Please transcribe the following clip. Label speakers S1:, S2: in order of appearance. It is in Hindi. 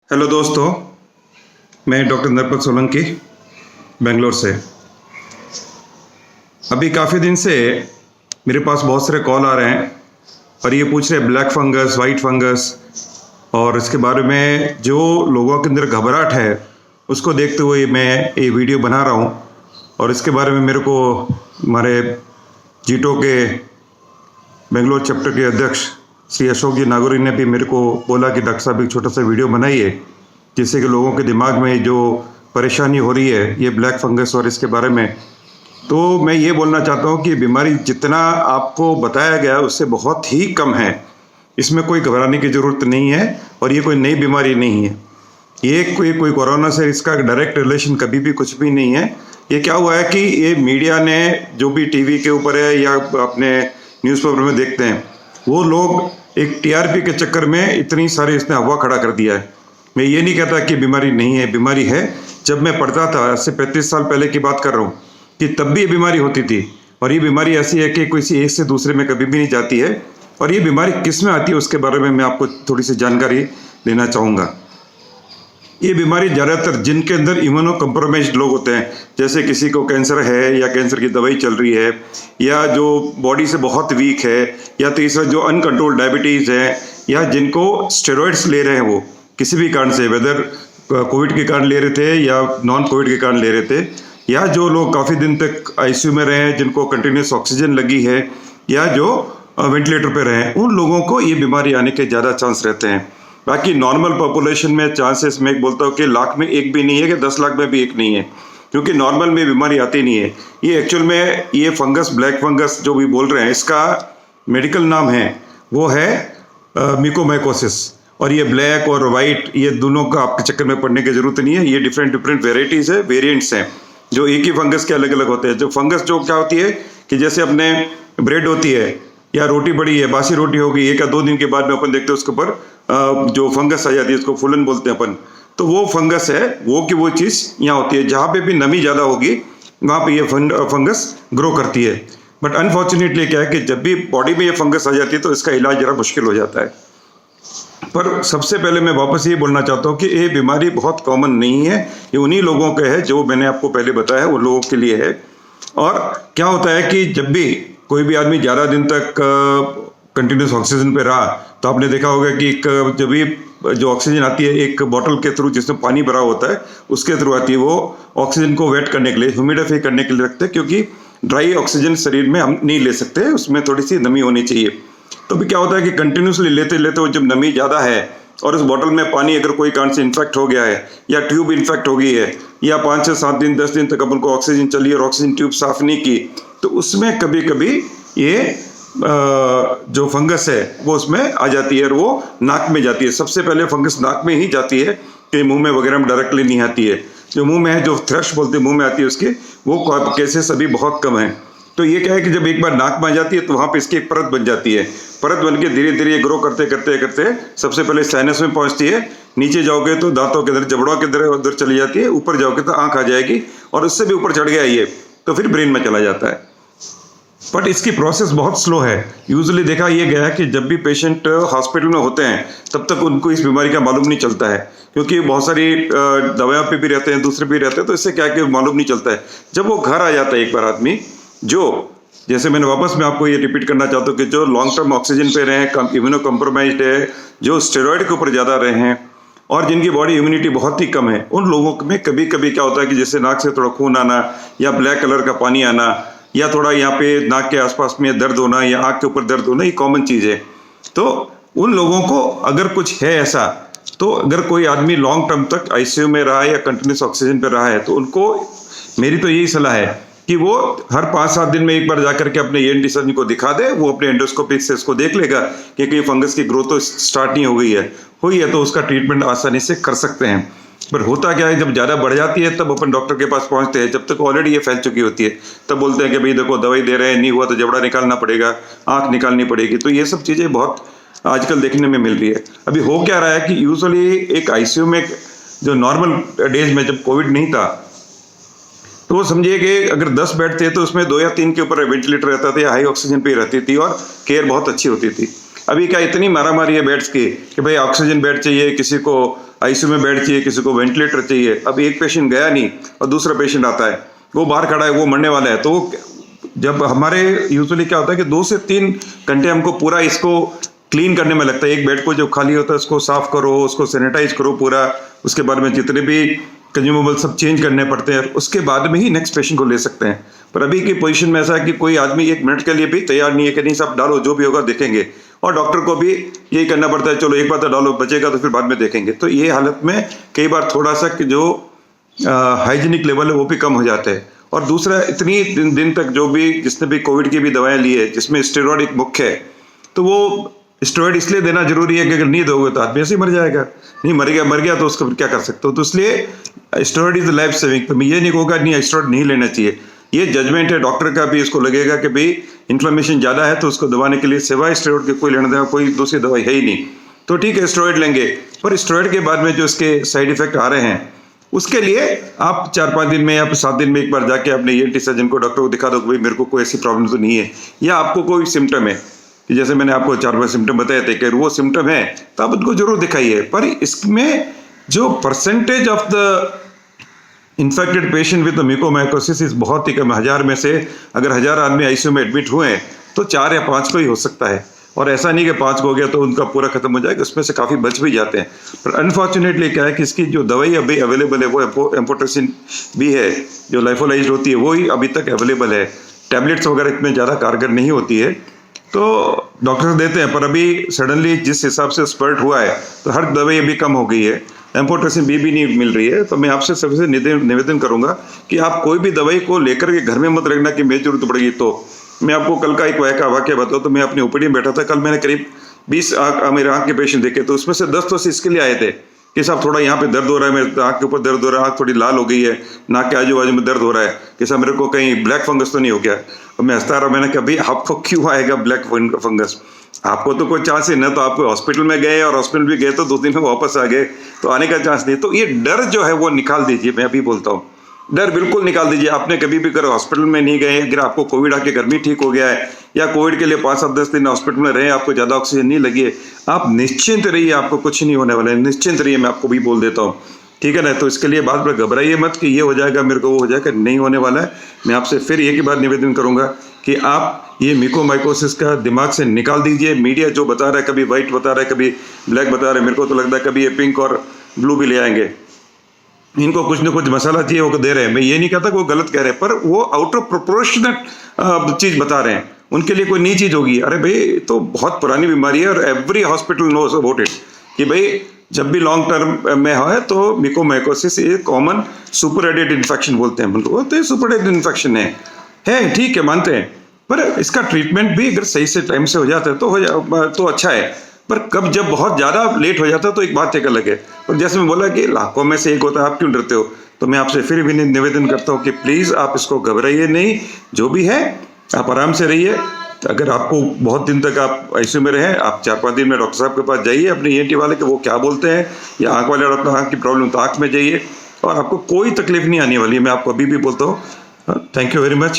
S1: हेलो दोस्तों, मैं डॉक्टर नरपत सोलंकी बेंगलोर से। अभी काफ़ी दिन से मेरे पास बहुत सारे कॉल आ रहे हैं और ये पूछ रहे हैं ब्लैक फंगस, वाइट फंगस और इसके बारे में जो लोगों के अंदर घबराहट है उसको देखते हुए मैं ये वीडियो बना रहा हूँ। और इसके बारे में मेरे को हमारे जीटो के बेंगलोर चैप्टर के अध्यक्ष श्री अशोक जी नागौरी ने भी मेरे को बोला कि डॉक्टर साहब एक छोटा सा वीडियो बनाइए जिससे कि लोगों के दिमाग में जो परेशानी हो रही है ये ब्लैक फंगस और इसके बारे में, तो मैं ये बोलना चाहता हूँ कि बीमारी जितना आपको बताया गया है उससे बहुत ही कम है। इसमें कोई घबराने की ज़रूरत नहीं है और ये कोई नई बीमारी नहीं है। ये कोई कोरोना से इसका डायरेक्ट रिलेशन कभी भी कुछ भी नहीं है। ये क्या हुआ है कि ये मीडिया ने जो भी टीवी के ऊपर है या अपने न्यूज़पेपर में देखते हैं वो लोग एक टीआरपी के चक्कर में इतनी सारी इसने हवा खड़ा कर दिया है। मैं ये नहीं कहता कि बीमारी नहीं है, बीमारी है। जब मैं पढ़ता था आज से 35 साल पहले की बात कर रहा हूँ कि तब भी ये बीमारी होती थी और ये बीमारी ऐसी है कि किसी एक से दूसरे में कभी भी नहीं जाती है। और ये बीमारी किस में आती है उसके बारे में मैं आपको थोड़ी सी जानकारी देना चाहूँगा। ये बीमारी ज़्यादातर जिनके अंदर इम्यूनो कम्प्रोमाइज्ड लोग होते हैं, जैसे किसी को कैंसर है या कैंसर की दवाई चल रही है या जो बॉडी से बहुत वीक है या तीसरा जो अनकंट्रोल्ड डायबिटीज़ है या जिनको स्टेरॉइड्स ले रहे हैं वो किसी भी कारण से, वेदर कोविड के कारण ले रहे थे या नॉन कोविड के कारण ले रहे थे, या जो लोग काफ़ी दिन तक आईसीयू में रहे हैं जिनको कंटिन्यूस ऑक्सीजन लगी है या जो वेंटिलेटर पे रहे हैं, उन लोगों को ये बीमारी आने के ज़्यादा चांस रहते हैं। बाकी नॉर्मल पॉपुलेशन में चांसेस मैं बोलता हूँ कि लाख में एक भी नहीं है कि 10 लाख में भी एक नहीं है, क्योंकि नॉर्मल में बीमारी आती नहीं है। ये एक्चुअल में ये फंगस, ब्लैक फंगस जो भी बोल रहे हैं, इसका मेडिकल नाम है वो है म्यूकोमाइकोसिस। और ये ब्लैक और वाइट ये दोनों का आपके चक्कर में पड़ने की जरूरत नहीं है। ये डिफरेंट वेराइटीज़ है, वेरिएंट्स हैं जो एक ही फंगस के अलग अलग होते हैं। जो फंगस जो क्या होती है कि जैसे अपने ब्रेड होती है या रोटी बड़ी है, बासी रोटी होगी, 1 या 2 दिन के बाद में अपन देखते हैं उसके ऊपर जो फंगस आ जाती है, उसको फूलन बोलते हैं अपन। तो वो फंगस है, वो की वो चीज़ यहाँ होती है। जहाँ पे भी नमी ज़्यादा होगी वहाँ पे ये फंगस ग्रो करती है। बट अनफॉर्चुनेटली क्या है कि जब भी बॉडी में ये फंगस आ जाती है तो इसका इलाज ज़रा मुश्किल हो जाता है। पर सबसे पहले मैं वापस ये बोलना चाहता हूँ कि ये बीमारी बहुत कॉमन नहीं है। ये उन्हीं लोगों के है जो मैंने आपको पहले बताया उन लोगों के लिए है। और क्या होता है कि जब भी कोई भी आदमी ज़्यादा दिन तक कंटिन्यूस ऑक्सीजन पे रहा तो आपने देखा होगा कि जब भी जो ऑक्सीजन आती है एक बॉटल के थ्रू जिसमें पानी भरा होता है उसके थ्रू आती है, वो ऑक्सीजन को वेट करने के लिए, ह्यूमिडिफाई करने के लिए रखते हैं, क्योंकि ड्राई ऑक्सीजन शरीर में हम नहीं ले सकते, उसमें थोड़ी सी नमी होनी चाहिए। तो भी क्या होता है कि कंटिन्यूसली लेते लेते जब नमी ज़्यादा है और उस बॉटल में पानी अगर कोई कारण से इन्फेक्ट हो गया है या ट्यूब इन्फेक्ट हो गई है या 5 से 7 दिन 10 दिन तक अपन को ऑक्सीजन चली और ऑक्सीजन ट्यूब साफ नहीं की, तो उसमें कभी कभी ये जो फंगस है वो उसमें आ जाती है और वो नाक में जाती है। सबसे पहले फंगस नाक में ही जाती है, कि मुंह में वगैरह में डायरेक्टली नहीं आती है। जो मुंह में है, जो थ्रश बोलते हैं मुंह में आती है उसके, वो केसेस अभी बहुत कम है। तो ये क्या है कि जब एक बार नाक में आ जाती है तो वहाँ पे इसकी एक परत बन जाती है। परत बन के धीरे धीरे ग्रो करते करते करते सबसे पहले साइनस में पहुँचती है, नीचे जाओगे तो दांतों के अंदर, जबड़ों के अंदर उधर चली जाती है, ऊपर जाओगे तो आँख आ जाएगी और उससे भी ऊपर चढ़ गया ये तो फिर ब्रेन में चला जाता है। बट इसकी प्रोसेस बहुत स्लो है। यूजुअली देखा ये गया है कि जब भी पेशेंट हॉस्पिटल में होते हैं तब तक उनको इस बीमारी का मालूम नहीं चलता है, क्योंकि बहुत सारी दवाइयाँ पे भी रहते हैं, दूसरे भी रहते हैं, तो इससे क्या है कि मालूम नहीं चलता है। जब वो घर आ जाता है एक बार आदमी, जो जैसे मैंने वापस मैं आपको ये रिपीट करना चाहता हूँ कि जो लॉन्ग टर्म ऑक्सीजन पे रहे हैं, इम्यूनो कम्प्रोमाइज्ड है, जो स्टेरॉइड के ऊपर ज़्यादा रहे हैं और जिनकी बॉडी इम्यूनिटी बहुत ही कम है, उन लोगों में कभी कभी क्या होता है कि जैसे नाक से थोड़ा खून आना या ब्लैक कलर का पानी आना या थोड़ा यहाँ पे नाक के आसपास में दर्द होना या आँख के ऊपर दर्द होना, ये कॉमन चीज़ है। तो उन लोगों को अगर कुछ है ऐसा, तो अगर कोई आदमी लॉन्ग टर्म तक आईसीयू में रहा है या कंटिन्यूस ऑक्सीजन पे रहा है तो उनको मेरी तो यही सलाह है कि वो हर 5-7 दिन में एक बार जाकर के अपने ENT सर्जन को दिखा दे। वो अपने एंडोस्कोपी से इसको देख लेगा कि कहीं फंगस की ग्रोथ तो स्टार्ट नहीं हुई है तो उसका ट्रीटमेंट आसानी से कर सकते हैं। पर होता क्या है, जब ज़्यादा बढ़ जाती है तब अपन डॉक्टर के पास पहुंचते हैं, जब तक ऑलरेडी ये फैल चुकी होती है तब बोलते हैं कि भाई देखो दवाई दे रहे हैं, नहीं हुआ तो जबड़ा निकालना पड़ेगा, आँख निकालनी पड़ेगी। तो ये सब चीज़ें बहुत आजकल देखने में मिल रही है। अभी हो क्या रहा है कि यूजुअली एक आईसीयू में जो नॉर्मल डेज में जब कोविड नहीं था तो वो समझिए कि अगर 10 बेड थे तो उसमें 2 या 3 के ऊपर वेंटिलेटर रहता था या हाई ऑक्सीजन पे रहती थी और केयर बहुत अच्छी होती थी। अभी क्या इतनी मारामारी है बेड्स की कि भाई ऑक्सीजन बेड चाहिए, किसी को आईसीयू में बेड चाहिए, किसी को वेंटिलेटर चाहिए। अब एक पेशेंट गया नहीं और दूसरा पेशेंट आता है, वो बाहर खड़ा है, वो मरने वाला है। तो जब हमारे यूजुअली क्या होता है कि 2 से 3 घंटे हमको पूरा इसको क्लीन करने में लगता है। एक बेड को जब खाली होता है उसको साफ करो, उसको सैनिटाइज करो पूरा, उसके बाद में जितने भी कंज्यूमेबल सब चेंज करने पड़ते हैं, उसके बाद में ही नेक्स्ट पेशेंट को ले सकते हैं। पर अभी की पोजीशन में ऐसा है कि कोई आदमी 1 मिनट के लिए भी तैयार नहीं है कि नहीं सब डालो, जो भी होगा देखेंगे। और डॉक्टर को भी यही करना पड़ता है, चलो एक बार तो डालो, बचेगा तो फिर बाद में देखेंगे। तो ये हालत में कई बार थोड़ा सा जो हाइजीनिक लेवल है वो भी कम हो जाते हैं। और दूसरा, इतनी दिन तक जो भी जिसने भी कोविड की भी दवाएं ली है जिसमें स्टेरॉइड एक मुख्य है, तो वो स्टेरॉइड इसलिए देना जरूरी है कि अगर नहीं दोगे तो आदमी ऐसे ही मर जाएगा। नहीं मर गया तो उसको फिर क्या कर सकते हो। तो इसलिए स्टेरॉइड इज लाइफ सेविंग। तो मैं ये नहीं कहूँगा नहीं स्टेरॉइड नहीं लेना चाहिए, ये जजमेंट है डॉक्टर का भी। इसको लगेगा कि भाई इन्फ्लेमेशन ज़्यादा है तो उसको दबाने के लिए सिवाय स्टेरॉइड के कोई लेना देना कोई दूसरी दवाई है ही नहीं, तो ठीक है स्टेरॉइड लेंगे। पर स्टेरॉइड के बाद में जो इसके साइड इफेक्ट आ रहे हैं उसके लिए आप 4-5 दिन में या 7 दिन में एक बार जाके अपने ENT सर्जन को, डॉक्टर को दिखा दो कि भाई मेरे को कोई ऐसी प्रॉब्लम तो नहीं है, या आपको कोई सिम्टम है कि जैसे मैंने आपको 4-5 सिम्टम बताए थे कि वो सिम्टम है तो आप उनको जरूर दिखाइए। पर इसमें जो percentage of the infected patient with mucormycosis इस बहुत ही कम। 1000 में से अगर 1000 आदमी आईसीयू में एडमिट हुए हैं तो 4 या 5 को ही हो सकता है। और ऐसा नहीं कि 5 को हो गया तो उनका पूरा खत्म हो जाएगा, उसमें से काफ़ी बच भी जाते हैं। पर अनफॉर्चुनेटली क्या है कि इसकी जो दवाई अभी अवेलेबल है वो एम्फोटेरिसिन भी है, जो लाइफोलाइज्ड होती है वो ही अभी तक अवेलेबल है। टैबलेट्स वगैरह इतने ज़्यादा कारगर नहीं होती है, तो डॉक्टर देते हैं। पर अभी सडनली जिस हिसाब से स्पर्ट हुआ है तो हर दवाई अभी कम हो गई है, एम्फोटेरिसिन बी भी नहीं मिल रही है। तो मैं आपसे सबसे निवेदन करूंगा कि आप कोई भी दवाई को लेकर के घर में मत रखना कि मेरी जरूरत पड़ेगी। तो मैं आपको कल का एक वाक्य बताऊँ तो मैं अपनी ओपीडी में बैठा था, कल मैंने करीब 20 मेरे आँख के पेशेंट देखे, तो उसमें से 10 तो इसके लिए आए थे कि साहब थोड़ा यहाँ पे दर्द हो रहा है, मेरे आँख के ऊपर दर्द हो रहा है, आँख थोड़ी लाल हो गई है, नाक के आजू बाजू में दर्द हो रहा है, कि साहब मेरे को कहीं ब्लैक फंगस तो नहीं हो गया। और मैं हंसता रहा, मैंने कहा भाई आपको क्यों आएगा ब्लैक फंगस, आपको तो कोई चांस ही ना, तो आप हॉस्पिटल में गए और हॉस्पिटल भी गए तो 2 दिन में वापस आ गए, तो आने का चांस नहीं। तो ये डर जो है वो निकाल दीजिए, मैं अभी बोलता हूँ, डर बिल्कुल निकाल दीजिए। आपने कभी भी करो हॉस्पिटल में नहीं गए, अगर आपको कोविड आके घर में ठीक हो गया है या कोविड के लिए 5-10 दिन हॉस्पिटल में रहे, आपको ज़्यादा ऑक्सीजन नहीं लगी है, आप निश्चिंत रहिए, आपको कुछ नहीं होने वाला है, निश्चिंत रहिए, मैं आपको भी बोल देता हूँ, ठीक है ना। तो इसके लिए बात पर घबराइए मत कि ये हो जाएगा मेरे को, वो हो जाएगा, नहीं होने वाला है। मैं आपसे फिर एक ही बात निवेदन करूंगा कि आप ये म्यूकोमाइकोसिस का दिमाग से निकाल दीजिए। मीडिया जो बता रहा है, कभी व्हाइट बता रहा है, कभी ब्लैक बता रहा है, मेरे को तो लगता है कभी ये पिंक और ब्लू भी ले आएंगे। इनको कुछ न कुछ मसाला चाहिए वो दे रहे हैं। मैं ये नहीं कहता कि वो गलत कह रहे हैं, पर वो आउट ऑफ प्रोपोर्शनल चीज बता रहे हैं, उनके लिए कोई नई चीज होगी। अरे भाई तो बहुत पुरानी बीमारी है और every hospital knows about it कि भाई जब भी लॉन्ग टर्म में है तो म्यूकोमाइकोसिस ये कॉमन सुपरएडेड इन्फेक्शन बोलते हैं, बोलते हैं सुपरएडेड इन्फेक्शन है ठीक है, मानते हैं। पर इसका ट्रीटमेंट भी अगर सही से टाइम से हो जाता है तो अच्छा है। पर कब जब बहुत ज़्यादा लेट हो जाता है तो एक बात एक अलग है। और जैसे मैं बोला कि लाखों में से एक होता है, आप क्यों डरते हो, तो मैं आपसे फिर भी निवेदन करता हूँ कि प्लीज़ आप इसको घबराइए नहीं, जो भी है आप आराम से रहिए। अगर आपको बहुत दिन तक आप आईसीयू में रहें, आप 4-5 दिन में डॉक्टर साहब के पास जाइए, अपने ENT वाले के वो क्या बोलते हैं, या आँख वाले डॉक्टर आँख की प्रॉब्लम तो आँख में जाइए, और आपको कोई तकलीफ नहीं आने वाली है, मैं आपको अभी भी बोलता हूँ। Thank you very much.